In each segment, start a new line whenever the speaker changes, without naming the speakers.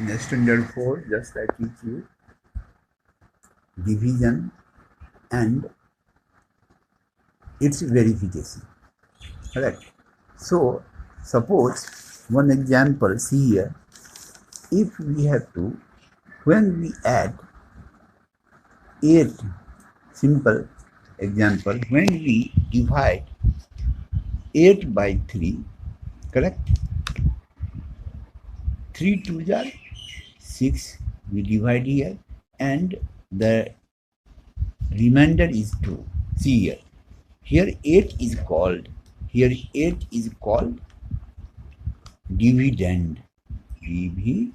In standard 4, just I teach you division and its verification. Correct. So, suppose one example, see here, if we have to, when we add 8, simple example, when we divide 8 by 3, correct? 3 2s are 6, we divide here, and the remainder is 2. See here. Here 8 is called dividend. Dividend.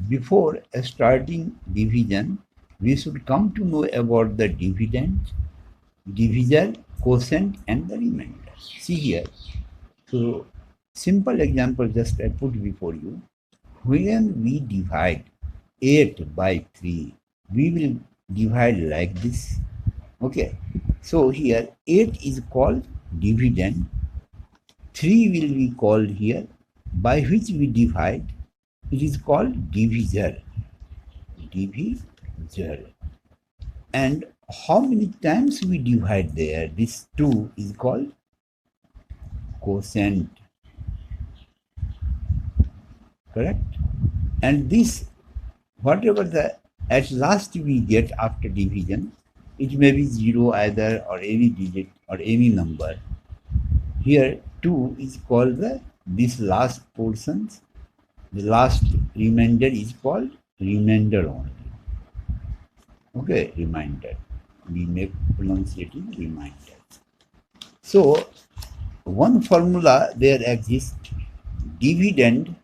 Before starting division, we should come to know about the dividend, divisor, quotient, and the remainder. See here. So, simple example just I put before you. When we divide 8 by 3, we will divide like this. Okay. So, here 8 is called dividend, 3 will be called here, by which we divide. It is called divisor. Divisor. And how many times we divide there? This 2 is called quotient. Correct? And this, whatever the at last we get after division, it may be 0 either or any digit or any number. Here 2 is called this last portions. The last remainder is called remainder only. Okay, remainder. We make pronunciating remainder. So, one formula there exists, dividend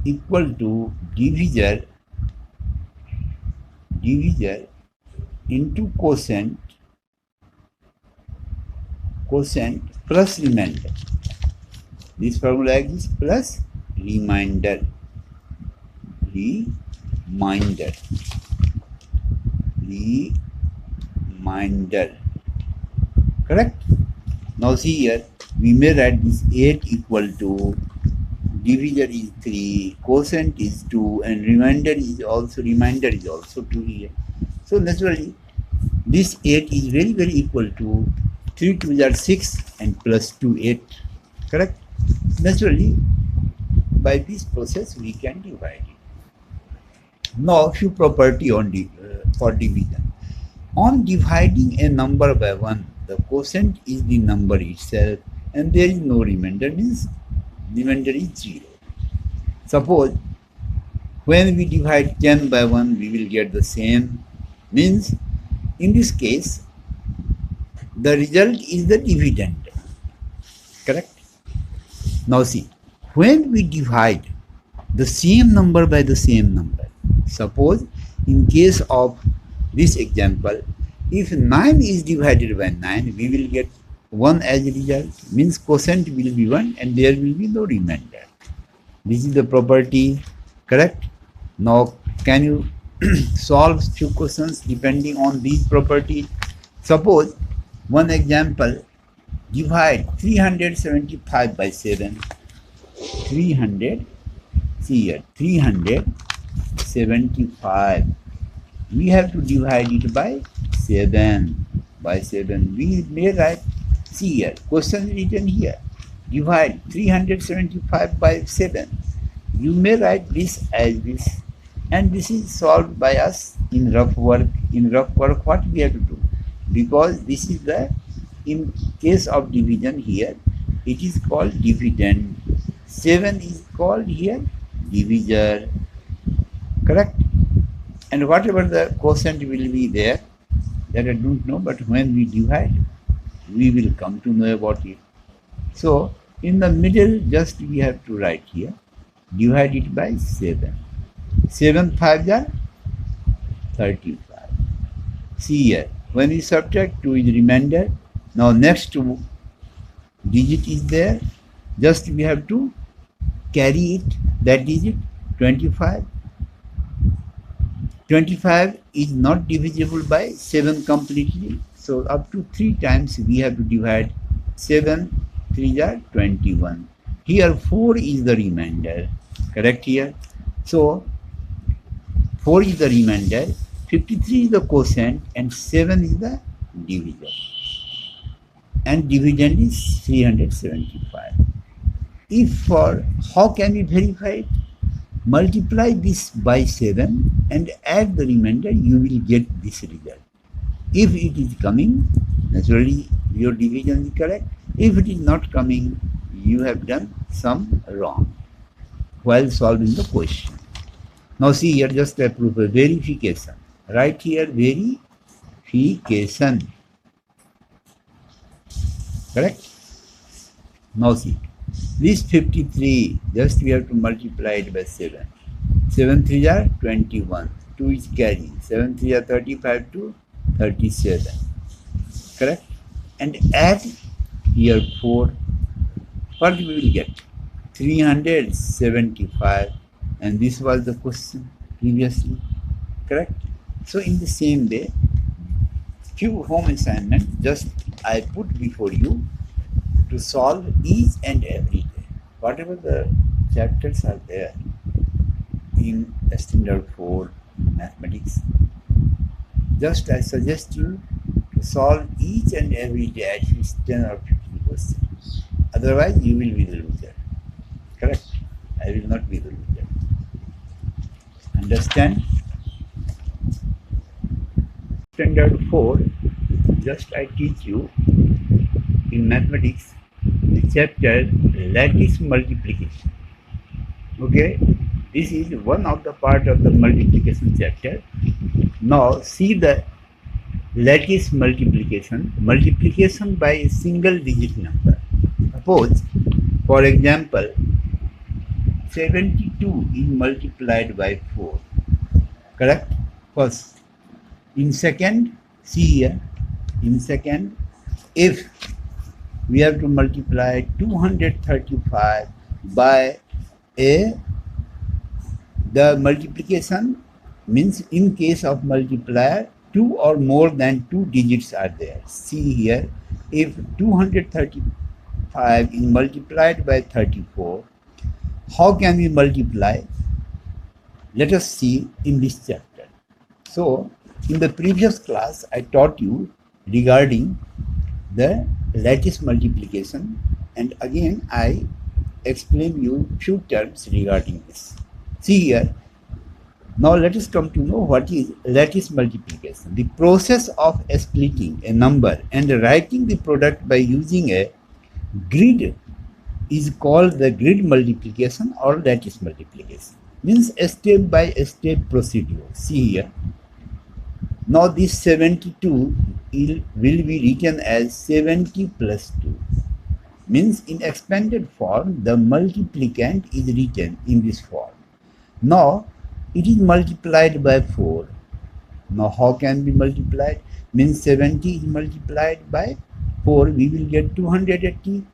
equal to divisor into quotient plus remainder. This formula exists plus remainder. Correct? Now see here, we may write this 8 equal to divisor is 3, quotient is 2, and remainder is also 2 here. So naturally, this 8 is very, very equal to 3 2s are 6 and plus 2 8. Correct? Naturally, by this process we can divide it. Now, few property on for division. On dividing a number by 1, the quotient is the number itself, and there is no remainder, means remainder is 0. Suppose when we divide 10 by 1, we will get the same, means in this case the result is the dividend. Correct? Now see, when we divide the same number by the same number, suppose in case of this example, if 9 is divided by 9, we will get 1 as a result, means quotient will be 1 and there will be no remainder. This is the property. Correct? Now can you solve few questions depending on these properties? Suppose one example, divide 375 by 7. 300, see here, 375. We have to divide it by 7. We may write, see here, question written here. Divide 375 by 7. You may write this as this, and this is solved by us in rough work. In rough work, what we have to do? Because this is the, in case of division here, it is called dividend. 7 is called here divisor. Correct? And whatever the quotient will be there, that I don't know, but when we divide, we will come to know about it. So, in the middle, just we have to write here, divide it by 7. 7 5s are 35. See here, when we subtract 2 is remainder. Now next digit is there, just we have to carry it, that digit 25. 25 is not divisible by 7 completely, so So up to 3 times we have to divide 7 3 are 21. Here 4 is the remainder. Correct here? So 4 is the remainder, 53 is the quotient, and 7 is the divisor. And dividend is 375. If for how can we verify it? Multiply this by 7 and add the remainder, you will get this result. If it is coming, naturally your division is correct. If it is not coming, you have done some wrong while solving the question. Now see here, just a proof of verification. Right here, verification. Correct? Now see, this 53, just we have to multiply it by 7. 7 3 are 21. 2 is carry. 7 3 are 35 to 37. Correct? And add here 4. What we will get? 375. And this was the question previously. Correct? So in the same way, few home assignments just I put before you to solve each and every day. Whatever the chapters are there in standard 4 mathematics, just I suggest you to solve each and every day at least 10 or 15 questions. Otherwise, you will be the loser. Correct? I will not be the loser. Understand? Standard 4, just I teach you in mathematics the chapter lattice multiplication. Okay, this is one of the part of the multiplication chapter. Now see the lattice multiplication by a single digit number. Suppose, for example, 72 is multiplied by 4. Correct? First, in second, see here, in second, if we have to multiply 235 by the multiplication means in case of multiplier 2 or more than 2 digits are there. See here, if 235 is multiplied by 34, how can we multiply? Let us see in this chapter. So in the previous class I taught you regarding the lattice multiplication, and again I explain you few terms regarding this. See here, now let us come to know what is lattice multiplication. The process of splitting a number and writing the product by using a grid is called the grid multiplication or lattice multiplication. Means a step by step procedure. See here. Now this 72 will be written as 70 plus 2. Means in expanded form, the multiplicand is written in this form. Now it is multiplied by 4. Now how can be multiplied? Means 70 is multiplied by 4, we will get 280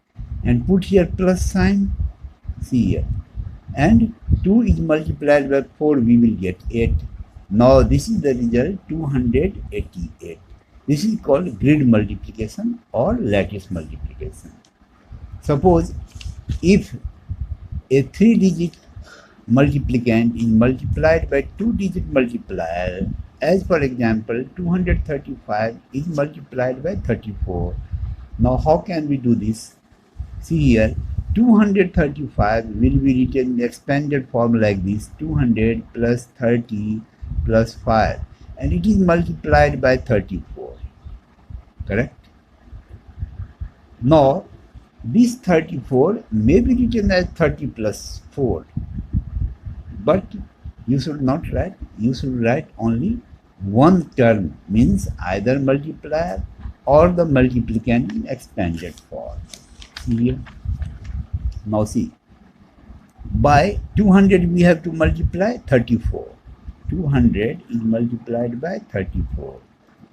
and put here plus sign. See here. And 2 is multiplied by 4, we will get 8. Now this is the result 288. This is called grid multiplication or lattice multiplication. Suppose if a 3-digit multiplicand is multiplied by 2-digit multiplier, as for example 235 is multiplied by 34. Now how can we do this? See here, 235 will be written in expanded form like this, 200 plus 30 plus 5, and it is multiplied by 34. Correct? Now this 34 may be written as 30 plus 4, but you should not write, you should write only one term, means either multiplier or the multiplicand in expanded form. Here. Now see, by 200 we have to multiply 34. 200 is multiplied by 34.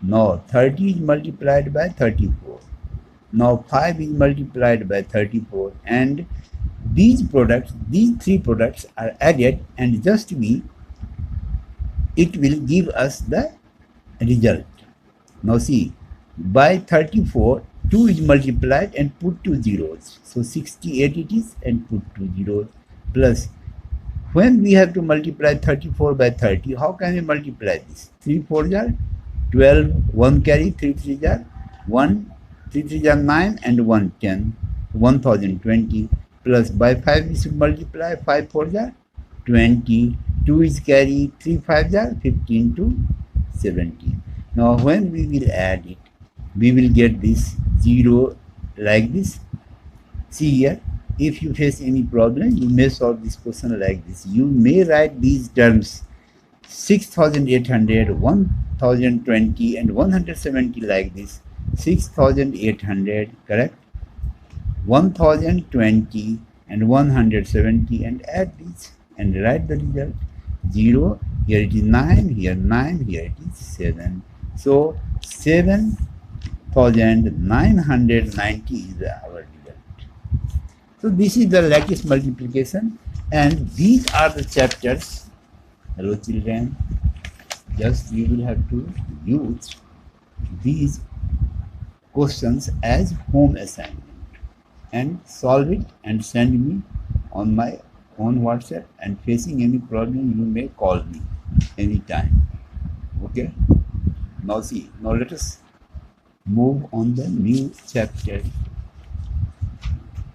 Now 30 is multiplied by 34. Now 5 is multiplied by 34, and these three products are added, and just it will give us the result. Now see, by 34, 2 is multiplied and put 2 zeros. So 68 it is and put 2 zeros plus. When we have to multiply 34 by 30, how can we multiply this? 3 4 are 12, 1 carry, 3 3 are 1, 3 3 are 9 and 1 10, 1020 plus by 5 we should multiply 5 4 are 20, 2 is carry, 3 5 are 15 to 17. Now when we will add it, we will get this 0 like this. See here, if you face any problem, you may solve this question like this. You may write these terms 6800, 1020 and 170 like this. 6800, correct? 1020 and 170 and add these and write the result. 0, here it is 9, here 9, here it is 7. So 7,990 is our result. So this is the lattice multiplication, and these are the chapters. Hello children, just you will have to use these questions as home assignment and solve it and send me on my own WhatsApp, and facing any problem you may call me anytime. Okay, now see, now let us move on the new chapter.